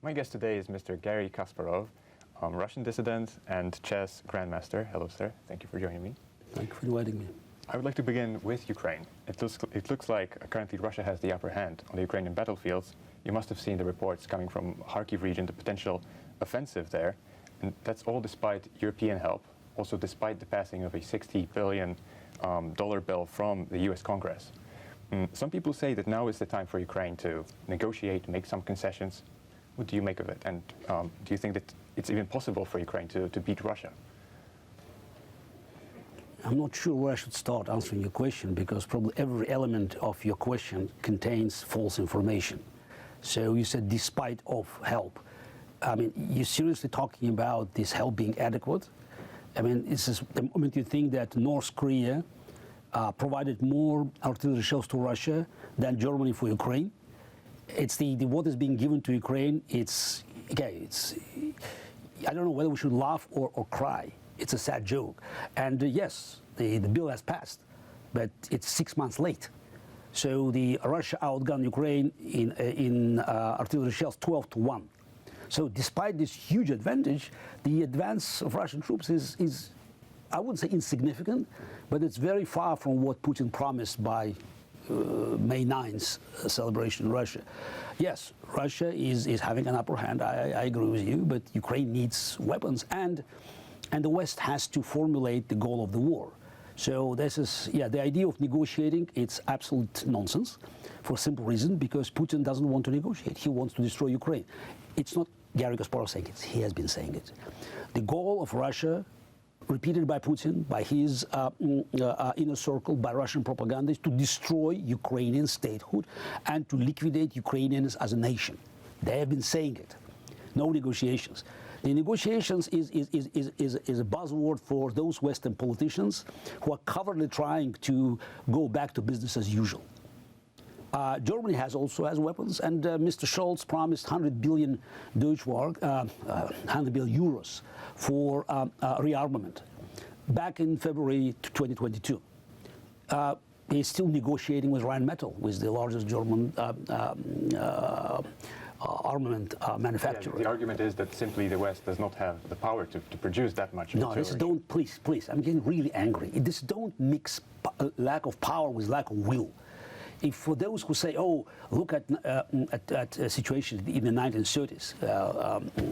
My guest today is Mr. Garry Kasparov, Russian dissident and chess grandmaster. Hello, sir. Thank you for joining me. Thank you for inviting me. I would like to begin with Ukraine. It looks like currently Russia has the upper hand on the Ukrainian battlefields. You must have seen the reports coming from Kharkiv region, the potential offensive there. And that's all despite European help, also despite the passing of a $60 billion bill from the US Congress. Some people say that now is the time for Ukraine to negotiate, make some concessions. What do you make of it? And do you think that it's even possible for Ukraine to beat Russia? I'm not sure where I should start answering your question, because probably every element of your question contains false information. So you said despite of help. I mean, you're seriously talking about this help being adequate? I mean, this is the moment you think that North Korea provided more artillery shells to Russia than Germany for Ukraine. It's what is being given to Ukraine. It's I don't know whether we should laugh or cry. It's a sad joke. And yes, the bill has passed, but it's 6 months late. So Russia outgunned Ukraine in artillery shells 12-1. So despite this huge advantage, the advance of Russian troops is I wouldn't say insignificant, but it's very far from what Putin promised by May 9th celebration in Russia. Yes, Russia is having an upper hand, I agree with you, but Ukraine needs weapons, and the West has to formulate the goal of the war. So this is, the idea of negotiating, it's absolute nonsense for a simple reason, because Putin doesn't want to negotiate. He wants to destroy Ukraine. It's not Garry Kasparov saying it, he has been saying it. The goal of Russia, repeated by Putin, by his inner circle, by Russian propaganda, is to destroy Ukrainian statehood and to liquidate Ukrainians as a nation. They have been saying it. No negotiations. The negotiations is a buzzword for those Western politicians who are covertly trying to go back to business as usual. Germany also has weapons, and Mr. Scholz promised 100 billion Deutschmark, 100 billion euros for rearmament back in February 2022. He's still negotiating with Rheinmetall, with the largest German armament manufacturer. The argument is that simply the West does not have the power to produce that much No, artillery. please, I'm getting really angry. Don't mix lack of power with lack of will. If for those who say, oh, look at a situation in the 1930s,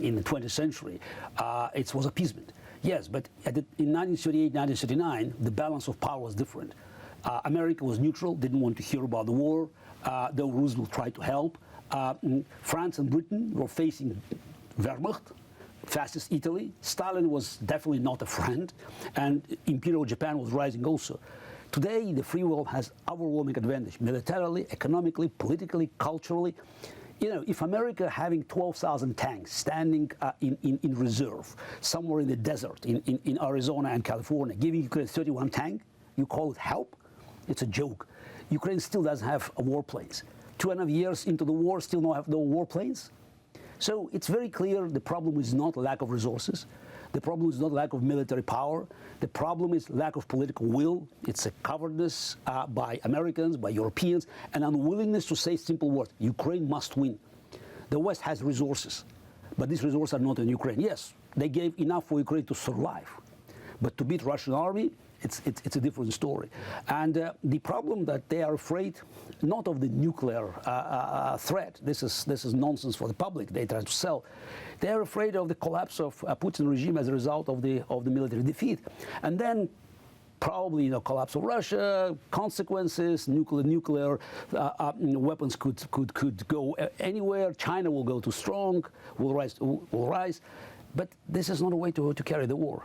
in the 20th century, it was appeasement. Yes, but in 1938, 1939, the balance of power was different. America was neutral, didn't want to hear about the war, though Roosevelt tried to help. France and Britain were facing Wehrmacht, fascist Italy. Stalin was definitely not a friend, and Imperial Japan was rising also. Today, the free world has overwhelming advantage, militarily, economically, politically, culturally. You know, if America having 12,000 tanks standing in reserve somewhere in the desert, in Arizona and California, giving Ukraine 31 tanks, you call it help? It's a joke. Ukraine still doesn't have warplanes. 2.5 years into the war, still have no warplanes. So it's very clear the problem is not lack of resources. The problem is not lack of military power. The problem is lack of political will. It's a cowardness by Americans, by Europeans, an unwillingness to say simple words. Ukraine must win. The West has resources, but these resources are not in Ukraine. Yes, they gave enough for Ukraine to survive, but to beat Russian army, it's a different story. And the problem that they are afraid not of the nuclear threat. This is nonsense for the public. They try to sell. They are afraid of the collapse of Putin regime as a result of the military defeat, and then probably collapse of Russia, consequences. Nuclear weapons could go anywhere. China will go too strong. Will rise. But this is not a way to carry the war.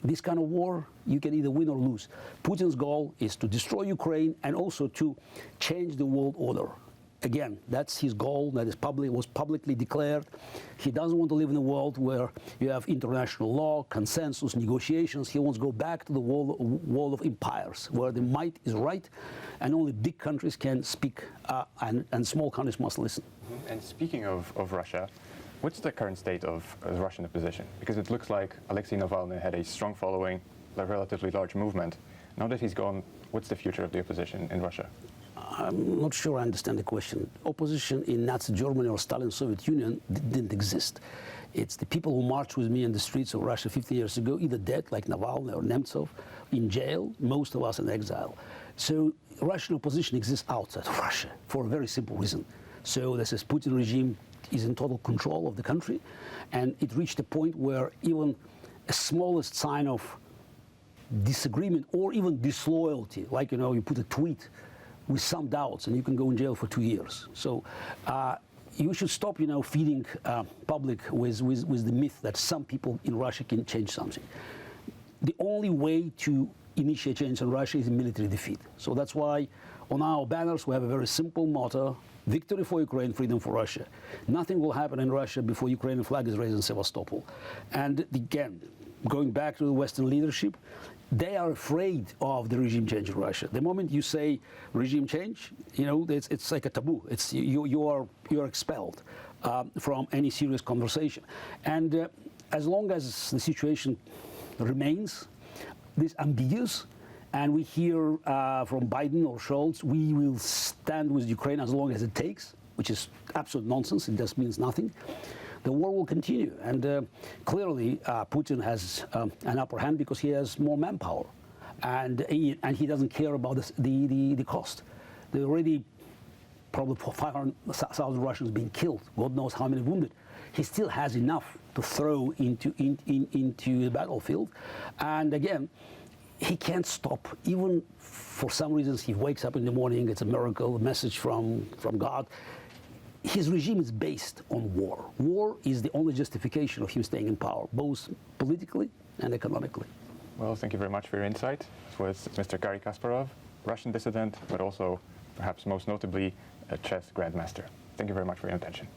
This kind of war, you can either win or lose. Putin's goal is to destroy Ukraine and also to change the world order. Again, that's his goal. That was publicly declared. He doesn't want to live in a world where you have international law, consensus, negotiations. He wants to go back to the world of empires, where the might is right, and only big countries can speak, and small countries must listen. And speaking of Russia, what's the current state of the Russian opposition? Because it looks like Alexei Navalny had a strong following, a relatively large movement. Now that he's gone, what's the future of the opposition in Russia? I'm not sure I understand the question. Opposition in Nazi Germany or Stalin Soviet Union didn't exist. It's the people who marched with me in the streets of Russia 50 years ago, either dead, like Navalny or Nemtsov, in jail, most of us in exile. So Russian opposition exists outside of Russia for a very simple reason. So this is Putin regime is in total control of the country, and it reached a point where even a smallest sign of disagreement or even disloyalty, like, you put a tweet with some doubts and you can go in jail for 2 years. So you should stop, feeding public with the myth that some people in Russia can change something. The only way to initiate change in Russia is a military defeat. So that's why on our banners we have a very simple motto: victory for Ukraine, freedom for Russia. Nothing will happen in Russia before Ukrainian flag is raised in Sevastopol. And again, going back to the Western leadership, they are afraid of the regime change in Russia. The moment you say regime change, it's like a taboo. It's you're expelled from any serious conversation. And as long as the situation remains this ambiguous, and we hear from Biden or Scholz, we will stand with Ukraine as long as it takes, which is absolute nonsense. It just means nothing. The war will continue, and clearly Putin has an upper hand because he has more manpower, and he doesn't care about the cost. There are already probably 500,000 Russians being killed. God knows how many wounded. He still has enough to throw into the battlefield, and again, he can't stop. Even for some reasons, he wakes up in the morning. It's a miracle, a message from God. His regime is based on war. War is the only justification of him staying in power, both politically and economically. Well, thank you very much for your insight. This was Mr. Garry Kasparov, Russian dissident, but also, perhaps most notably, a chess grandmaster. Thank you very much for your attention.